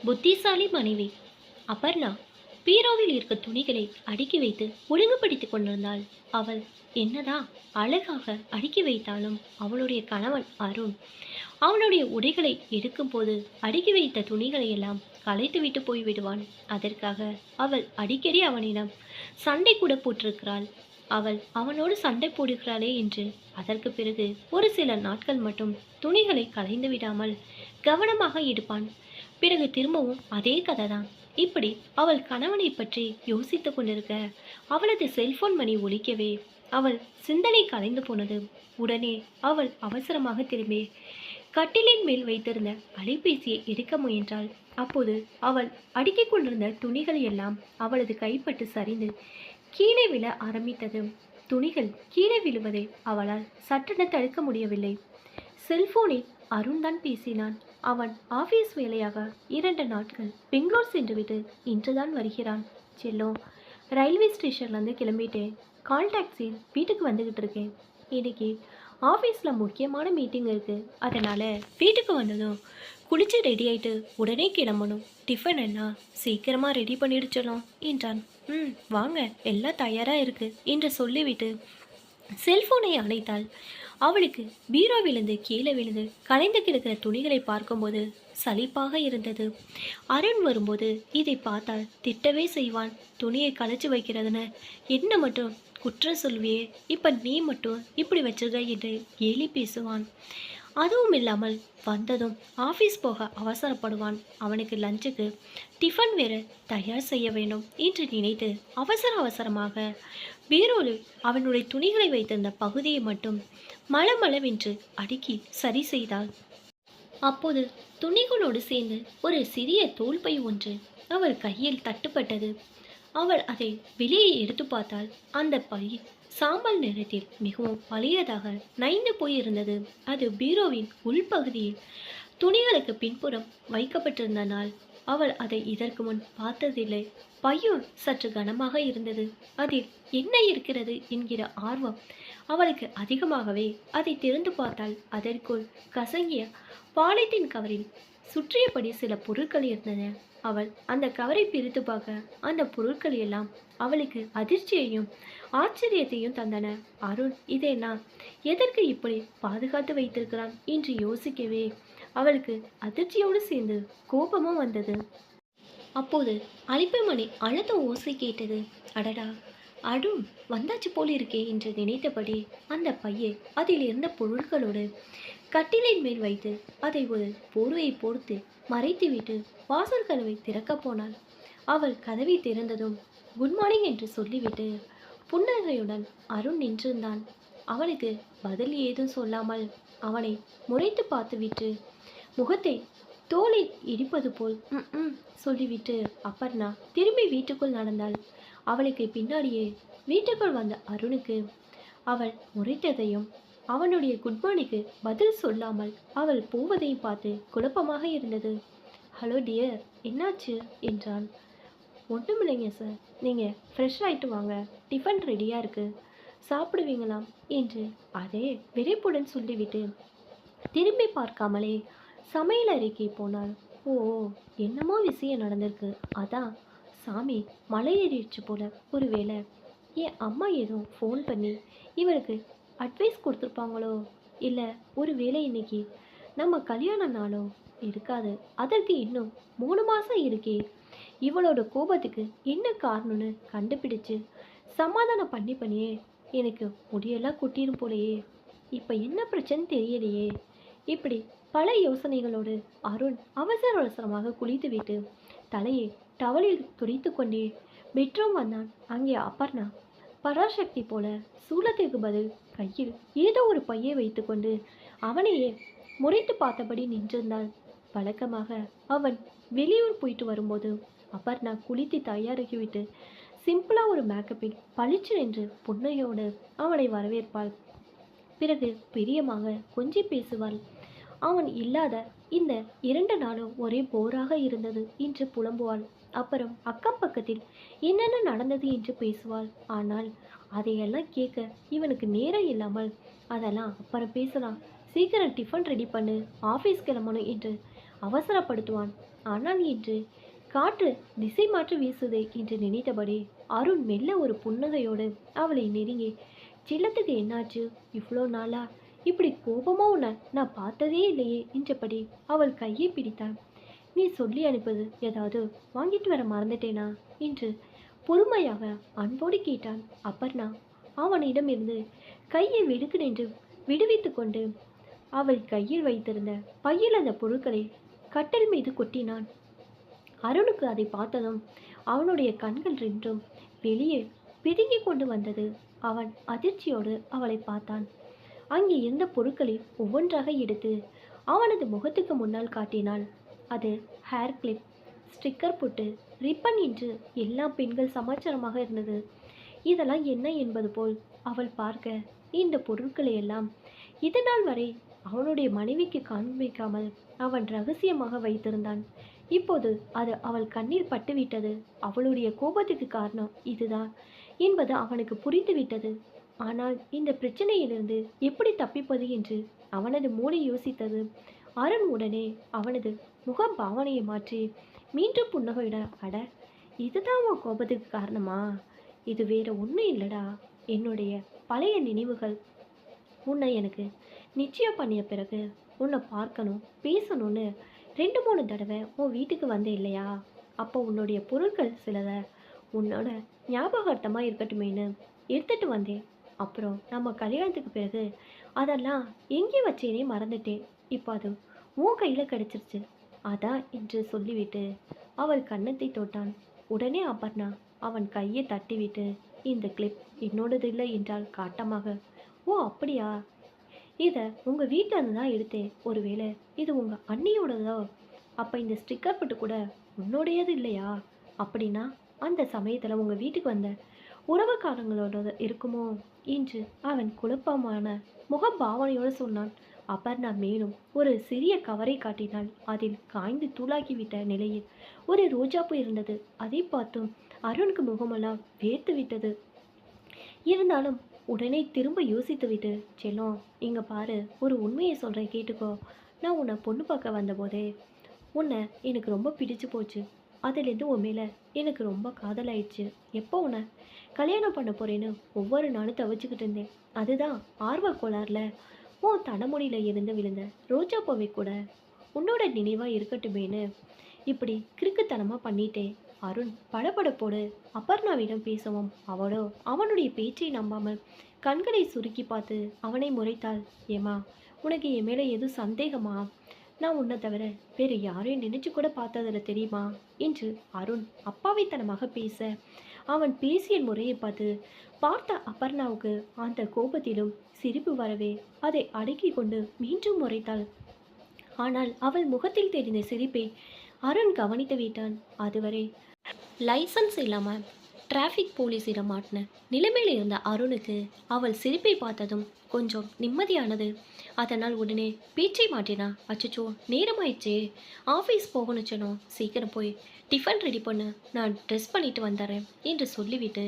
புத்திசாலி மனைவி அபர்ணா பீரோவில் இருக்க துணிகளை அடுக்கி வைத்து ஒழுங்குபடுத்திக் கொண்டிருந்தாள். அவள் என்னதான் அழகாக அடுக்கி வைத்தாலும் அவளுடைய கணவன் அருண் அவனுடைய உடைகளை எடுக்கும்போது அடுக்கி வைத்த துணிகளை எல்லாம் களைத்து விட்டு போய்விடுவான். அதற்காக அவள் அடிக்கடி அவனிடம் சண்டை கூட போட்டிருக்கிறாள். அவள் அவனோடு சண்டை போடுகிறாளே என்று அதற்கு பிறகு ஒரு சில நாட்கள் மட்டும் துணிகளை களைந்து விடாமல் கவனமாக எடுப்பான். பிறகு திரும்பவும் அதே கதை தான். இப்படி அவள் கணவனை பற்றி யோசித்து கொண்டிருக்க அவளது செல்போன் மணி ஒலிக்கவே அவள் சிந்தனை கலைந்து போனது. உடனே அவள் அவசரமாக திரும்பி கட்டிலின் மேல் வைத்திருந்த அலைபேசியை எடுக்க முயன்றாள். அப்போது அவள் அடுக்கிக் கொண்டிருந்த துணிகள் எல்லாம் அவளது கைப்பட்டு சரிந்து கீழே விழ ஆரம்பித்தது. துணிகள் கீழே விழுவதை அவளால் சட்டென தடுக்க முடியவில்லை. செல்போனில் அருண் தான் பேசினான். அவன் ஆபீஸ் வேலையாக 2 நாட்கள் பெங்களூர் சென்றுவிட்டு இன்றுதான் வருகிறான். செல்லும், ரயில்வே ஸ்டேஷன்லேருந்து கிளம்பிட்டேன். கால் டாக்ஸியில் வீட்டுக்கு வந்துக்கிட்டு இருக்கேன். இன்னைக்கு ஆஃபீஸில் முக்கியமான மீட்டிங் இருக்குது. அதனால் வீட்டுக்கு வந்ததும் குளிச்சு ரெடி ஆகிட்டு உடனே கிளம்பணும். டிஃபன் என்ன சீக்கிரமாக ரெடி பண்ணிடுச்சலாம் என்றான். வாங்க, எல்லாம் தயாராக இருக்குது என்று சொல்லிவிட்டு செல்போனை அணைத்தாள். அவளுக்கு பீரோவிலிருந்து கீழே விழுந்து கலைந்து கிடக்கிற துணிகளை பார்க்கும்போது சலிப்பாக இருந்தது. அருண் வரும்போது இதை பார்த்தால் திட்டவே செய்வான். துணியை கலைச்சு வைக்கிறதுன்னு என்ன மட்டும் குற்றம் சொல்வியே, இப்போ நீ மட்டும் இப்படி வச்சிருக்க என்று கேலி பேசுவான். அதுவும் இல்லாமல் வந்ததும் ஆஃபீஸ் போக அவசரப்படுவான். அவனுக்கு லஞ்சுக்கு டிஃபன் வேறு தயார் செய்ய வேண்டும் என்று நினைத்து அவசரமாக பீரோவில் அவனுடைய துணிகளை வைத்திருந்த பகுதியை மட்டும் மளமளவென்று அடுக்கி சரி செய்தாள். அப்போது துணிகளோடு சேர்ந்து ஒரு சிறிய தோல்பை ஒன்று அவள் கையில் தட்டுப்பட்டது. அவள் அதை வெளியே எடுத்து பார்த்தால் அந்த பை சாம்பல் நிறத்தில் மிகவும் பழையதாக நைந்து போயிருந்தது. அது பீரோவின் உள்பகுதியில் துணிகளுக்கு பின்புறம் வைக்கப்பட்டிருந்தனால் அவள் அதை இதற்கு முன் பார்த்ததில்லை. பையும் சற்று கனமாக இருந்தது. அதில் என்ன இருக்கிறது என்கிற ஆர்வம் அவளுக்கு அதிகமாகவே அதை திறந்து பார்த்தால் அதற்குள் கசங்கிய பாலித்தீன் கவரில் சுற்றியபடி சில பொருட்கள் இருந்தன. அவள் அந்த கவரை பிரித்து பார்க்க அந்த பொருட்கள் எல்லாம் அவளுக்கு அதிர்ச்சியையும் ஆச்சரியத்தையும் தந்தன. அருண் இதேனா எதற்கு இப்படி பாதுகாத்து வைத்திருக்கிறான் என்று யோசிக்கவே அவளுக்கு அதிர்ச்சியோடு சேர்ந்து கோபமும் வந்தது. அப்போது அழைப்பு மணி அழுத்த ஓசை கேட்டது. அடடா, அருண் வந்தாச்சு போல் இருக்கே என்று நினைத்தபடி அந்த பையை அதில் இருந்த பொருட்களோடு கட்டிலின் மேல் வைத்து அதை ஒரு போர்வையை போர்த்து மறைத்துவிட்டு வாசல் கதவை திறக்கப் போனாள். அவள் கதவை திறந்ததும் குட் மார்னிங் என்று சொல்லிவிட்டு புன்னகையுடன் அருண் நின்றிருந்தான். அவனுக்கு பதில் ஏதும் சொல்லாமல் அவனை முறைத்து பார்த்துவிட்டு முகத்தை தோளில் இடிப்பது போல் சொல்லிவிட்டு அபர்ணா திரும்பி வீட்டுக்குள் நடந்தாள். அவளுக்கு பின்னாடியே வீட்டுக்குள் வந்த அருணுக்கு அவள் முறைத்ததையும் அவனுடைய குட் மார்னிங்க்கு பதில் சொல்லாமல் அவள் போவதையும் பார்த்து குழப்பமாக இருந்தது. ஹலோ டியர், என்னாச்சு என்றான். ஒன்றுமில்லைங்க சார், நீங்கள் ஃப்ரெஷ் ஆகிட்டு வாங்க, டிஃபன் ரெடியாக இருக்குது, சாப்பிடுவீங்களாம் என்று அதே விரைப்புடன் சொல்லிவிட்டு திரும்பி பார்க்காமலே சமையல் அறைக்கு போனாள். ஓ, என்னமோ விஷயம் நடந்திருக்கு. அதான் சாமி மலை ஏறிடுச்சு போல. ஒருவேளை என் அம்மா எதுவும் ஃபோன் பண்ணி இவருக்கு அட்வைஸ் கொடுத்துருப்பாங்களோ, இல்லை ஒரு வேளை இன்னைக்கு நம்ம கல்யாண நாளோ இருக்காது. அதற்கு இன்னும் 3 மாதம் இருக்கே. இவளோட கோபத்துக்கு என்ன காரணம்னு கண்டுபிடிச்சு சமாதானம் பண்ணியே எனக்கு முடியெல்லாம் கொட்டிடும் போலையே. இப்போ என்ன பிரச்சனை தெரியலையே. இப்படி பல யோசனைகளோடு அருண் அவசரமாக குளித்துவிட்டு தலையை டவலில் துடைத்து கொண்டே பெட்ரூம் வந்தான். அங்கே அபர்ணா பராசக்தி போல சூலத்திற்கு பதில் கையில் ஏதோ ஒரு பையை வைத்துக்கொண்டு அவனையே முறைத்து பார்த்தபடி நின்றிருந்தாள். வழக்கமாக அவன் வெளியூர் போயிட்டு வரும்போது அபர்ணா குளித்து தயாராகிவிட்டு சிம்பிளாக ஒரு மேக்கப்பில் பளிச்சு என்று புன்னையோடு அவனை வரவேற்பாள். பிறகு பிரியமாக கொஞ்சி பேசுவாள். அவன் இல்லாத இந்த 2 நாளும் ஒரே போராக இருந்தது என்று புலம்புவாள். அப்புறம் அக்கம் பக்கத்தில் என்னென்ன நடந்தது என்று பேசுவாள். ஆனால் அதையெல்லாம் கேட்க இவனுக்கு நேரம் இல்லாமல் அதெல்லாம் அப்புறம் பேசலாம், சீக்கிரம் டிஃபன் ரெடி பண்ணு, ஆஃபீஸ் கிளம்பணும் என்று அவசரப்படுத்துவான். ஆனால் இன்று காற்று திசை மாற்றி வீசுதே என்று நினைத்தபடி அருண் மெல்ல ஒரு புன்னகையோடு அவளை நெருங்கி, செல்லத்துக்கு என்னாச்சு? இவ்வளோ நாளா இப்படி கோபமா உன்னை நான் பார்த்ததே இல்லையே என்றபடி அவள் கையை பிடித்தான். நீ சொல்லி அனுப்பது ஏதாவது வாங்கிட்டு வர மறந்துட்டேனா என்று பொறுமையாக அன்போடு கேட்டான். அபர்ணா அவனிடமிருந்து கையை வெடுக்கு நின்று விடுவித்து கொண்டு அவள் கையில் வைத்திருந்த பையில் அந்த பொருட்களை கட்டில் மீது கொட்டினான். அருணுக்கு அதை பார்த்ததும் அவனுடைய கண்கள் ரெண்டும் வெளியே பிதுங்கி கொண்டு வந்தது. அவன் அதிர்ச்சியோடு அவளை பார்த்தான். அங்கே இருந்த பொருட்களை ஒவ்வொன்றாக எடுத்து அவனது முகத்துக்கு முன்னால் காட்டினாள். அது ஹேர் கிளிப், ஸ்டிக்கர் போட்டு, ரிப்பன் என்று எல்லா பெண்கள் சமாச்சாரமாக இருந்தது. இதெல்லாம் என்ன என்பது போல் அவள் பார்க்க இந்த பொருட்களை எல்லாம் இதனால் வரை அவனுடைய மனைவிக்கு காண்பிக்காமல் அவன் ரகசியமாக வைத்திருந்தான். இப்போது அது அவள் கண்ணில் பட்டுவிட்டது. அவளுடைய கோபத்துக்கு காரணம் இதுதான் என்பது அவனுக்கு புரிந்துவிட்டது. ஆனால் இந்த பிரச்சனையிலிருந்து எப்படி தப்பிப்பது என்று அவனது மூளை யோசித்தது. அருண் உடனே அவனது முக பாவனையை மாற்றி மீண்டும் புன்னகையிட, அட, இதுதான் உன் கோபத்துக்கு காரணமா? இது வேற ஒன்றும் இல்லடா, என்னுடைய பழைய நினைவுகள். உன்னை எனக்கு நிச்சயம் பண்ணிய பிறகு உன்னை பார்க்கணும், பேசணும்னு 2-3 தடவை உன் வீட்டுக்கு வந்தேன் இல்லையா? அப்போ உன்னுடைய பொருட்கள் சிலதை உன்னோட ஞாபகார்த்தமாக இருக்கட்டுமேன்னு எடுத்துட்டு வந்தேன். அப்புறம் நம்ம கல்யாணத்துக்கு பிறகு அதெல்லாம் எங்கே வச்சேனே மறந்துட்டேன். இப்போ அது உன் கையில் கிடச்சிருச்சு, அதான் என்று சொல்லிவிட்டு அவள் கன்னத்தை தொட்டான். உடனே அபர்ணா அவன் கையை தட்டிவிட்டு, இந்த கிளிப் என்னோடது இல்லை என்றால் காட்டமாக. ஓ அப்படியா, இதை உங்கள் வீட்டில் இருந்து தான் எடுத்தேன். ஒருவேளை இது உங்கள் அண்ணியோடதோ? அப்போ இந்த ஸ்டிக்கர் போட்டு கூட உன்னோடையது இல்லையா? அப்படின்னா அந்த சமயத்தில் உங்கள் வீட்டுக்கு வந்த உறவுக்காரங்களோட இருக்குமோ என்று அவன் குழப்பமான முகபாவனையோடு சொன்னான். அபர்ணா மேலும் ஒரு சிறிய கவரை காட்டினாள். அதில் காய்ந்து தூளாக்கிவிட்ட நிலையில் ஒரு ரோஜாப்பூ இருந்தது. அதை பார்த்தும் அருணுக்கு முகமெல்லாம் வேர்த்து விட்டது. இருந்தாலும் உடனே திரும்ப யோசித்துவிட்டு, செல்லம், இங்கே பாரு, ஒரு உண்மையை சொல்கிறேன் கேட்டுக்கோ. நான் உன்னை பொண்ணு பார்க்க வந்தபோதே உன்னை எனக்கு ரொம்ப பிடிச்சு போச்சு. அதுலேருந்து உன் மேலே எனக்கு ரொம்ப காதலாயிடுச்சு. எப்போ உன்னை கல்யாணம் பண்ண போகிறேன்னு ஒவ்வொரு நாளும் தவிச்சுக்கிட்டு இருந்தேன். அதுதான் ஆர்வ கோளாறுல உன் தலைமுடியில் இருந்து விழுந்த ரோஜா பூவை கூட உன்னோட நினைவாக இருக்கட்டுமேனு இப்படி கிறுக்குத்தனமாக பண்ணிட்டேன். அருண் படபடப்போடு அபர்ணாவிடம் பேசவும் அவளோ அவனுடைய பேச்சை நம்பாமல் கண்களை சுருக்கி பார்த்து அவனை முறைத்தாள். ஏமா, உனக்கு என் மேலே எதுவும் சந்தேகமா? நான் உன்னை தவிர வேறு யாரையும் நினைச்சு கூட பார்த்ததில்ல தெரியுமா என்று அருண் அப்பாவித்தனமாக பேச, அவன் பேசிய முறையை பார்த்த அபர்ணாவுக்கு அந்த கோபத்திலும் சிரிப்பு வரவே அதை அடக்கி கொண்டு மீண்டும் முறைத்தாள். ஆனால் அவள் முகத்தில் தெரிந்த சிரிப்பை அருண் கவனித்து விட்டான். அதுவரை லைசன்ஸ் இல்லாமல் டிராஃபிக் போலீஸிடம் மாட்டின நிலைமையில் இருந்த அருணுக்கு அவள் சிரிப்பை பார்த்ததும் கொஞ்சம் நிம்மதியானது. அதனால் உடனே பேச்சை மாட்டினா. அச்சச்சோ, நேரமாயிடுச்சே, ஆஃபீஸ் போகணும் சொன்னோம், சீக்கிரம் போய் டிஃபன் ரெடி பண்ணு, நான் ட்ரெஸ் பண்ணிட்டு வந்துடுறேன் என்று சொல்லிவிட்டு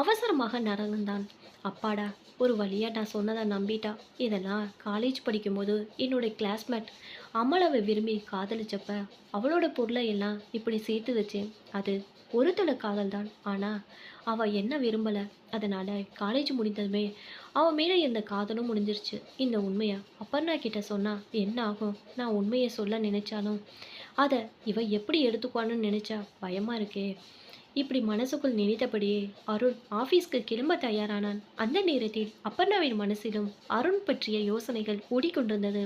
அவசரமாக நடந்தான். அப்பாடா, ஒரு வழியாக நான் சொன்னதை நம்பிட்டா. இதெல்லாம் காலேஜ் படிக்கும்போது என்னோட கிளாஸ்மேட் அமலாவை விரும்பி காதலிச்சப்ப அவளோட பொருளை எல்லாம் இப்படி சேர்த்து வச்சேன். அது ஒரு தலை காதல் தான், ஆனால் அவள் என்ன விரும்பலை. அதனால் காலேஜ் முடிந்ததுமே அவன் மேலே இருந்த காதலும் முடிஞ்சிருச்சு. இந்த உண்மையை அபர்ணா கிட்ட சொன்னால் என்ன ஆகும்? நான் உண்மையை சொல்ல நினைச்சாலும் அதை இவ எப்படி எடுத்துக்குவான்னு நினச்சா பயமாக இருக்கே. இப்படி மனசுக்குள் நினைத்தபடியே அருண் ஆஃபீஸ்க்கு கிளம்ப தயாரானான். அந்த நேரத்தில் அபர்ணாவின் மனசிலும் அருண் பற்றிய யோசனைகள் ஓடிக்கொண்டிருந்தது.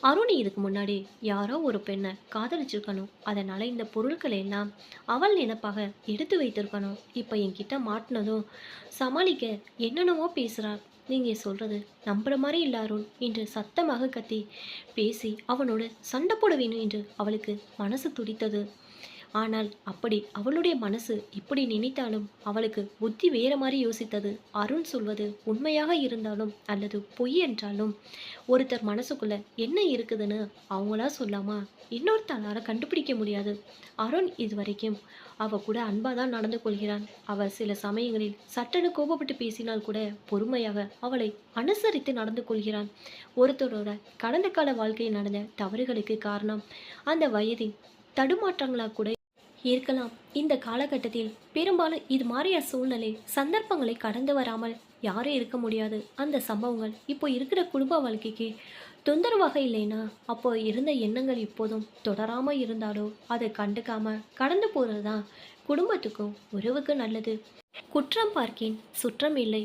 அருண் இதுக்கு முன்னாடி யாரோ ஒரு பெண்ணை காதலிச்சிருக்கணும். அதனால் இந்த பொருட்களை எல்லாம் அவள் நினைப்பாக எடுத்து வைத்திருக்கணும். இப்போ என்கிட்ட மாட்டினதும் சமாளிக்க என்னென்னவோ பேசுகிறாள். நீங்கள் சொல்கிறது நம்புகிற மாதிரி இல்லை அருண் என்று சத்தமாக கத்தி பேசி அவனோடு சண்டை போட வேணும் என்று அவளுக்கு மனசு துடித்தது. ஆனால் அப்படி அவளுடைய மனசு இப்படி நினைத்தாலும் அவளுக்கு புத்தி வேற மாதிரி யோசித்தது. அருண் சொல்வது உண்மையாக இருந்தாலும் அல்லது பொய் என்றாலும் ஒருத்தர் மனசுக்குள்ள என்ன இருக்குதுன்னு அவங்களா சொல்லாமா இன்னொருத்தரால கண்டுபிடிக்க முடியாது. அருண் இதுவரைக்கும் அவ கூட அன்பா தான் நடந்து கொள்கிறான். அவ சில சமயங்களில் சட்டென கோபப்பட்டு பேசினால் கூட பொறுமையாக அவளை அனுசரித்து நடந்து கொள்கிறான். ஒருத்தரோட கடந்த கால வாழ்க்கையில் நடந்த தவறுகளுக்கு காரணம் அந்த வயதின் தடுமாற்றங்களாக கூட இருக்கலாம். இந்த காலகட்டத்தில் பெரும்பாலும் இது மாதிரியான சூழ்நிலை சந்தர்ப்பங்களை கடந்து வராமல் யாரும் இருக்க முடியாது. அந்த சம்பவங்கள் இப்போ இருக்கிற குடும்ப வாழ்க்கைக்கு தொந்தரவாக இல்லைன்னா அப்போ இருந்த எண்ணங்கள் இப்போதும் தொடராமல் இருந்தாலோ அதை கண்டுக்காம கடந்து போகிறது தான் குடும்பத்துக்கும் உறவுக்கும் நல்லது. குற்றம் பார்க்கேன் சுற்றம் இல்லை.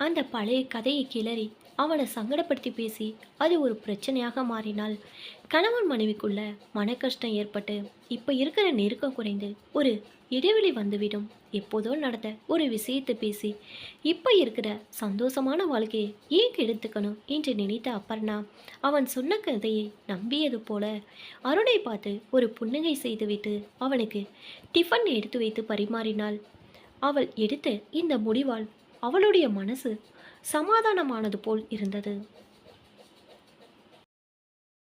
அந்த பழைய கதையை கிளறி அவனை சங்கடப்படுத்தி பேசி அது ஒரு பிரச்சனையாக மாறினால் கணவன் மனைவிக்குள்ள மன கஷ்டம் ஏற்பட்டு இப்போ இருக்கிற நெருக்கம் குறைந்து ஒரு இடைவெளி வந்துவிடும். எப்போதோ நடந்த ஒரு விஷயத்தை பேசி இப்போ இருக்கிற சந்தோஷமான வாழ்க்கையை ஏன் கெடுத்துக்கணும் என்று நினைத்த அபர்ணா அவன் சொன்ன கதையை நம்பியது போல அருணை பார்த்து ஒரு புன்னகை செய்துவிட்டு அவனுக்கு டிஃபன் எடுத்து வைத்து பரிமாறினாள். அவள் எடுத்த இந்த முடிவால் அவளுடைய மனசு சமாதானமானது போல் இருந்தது.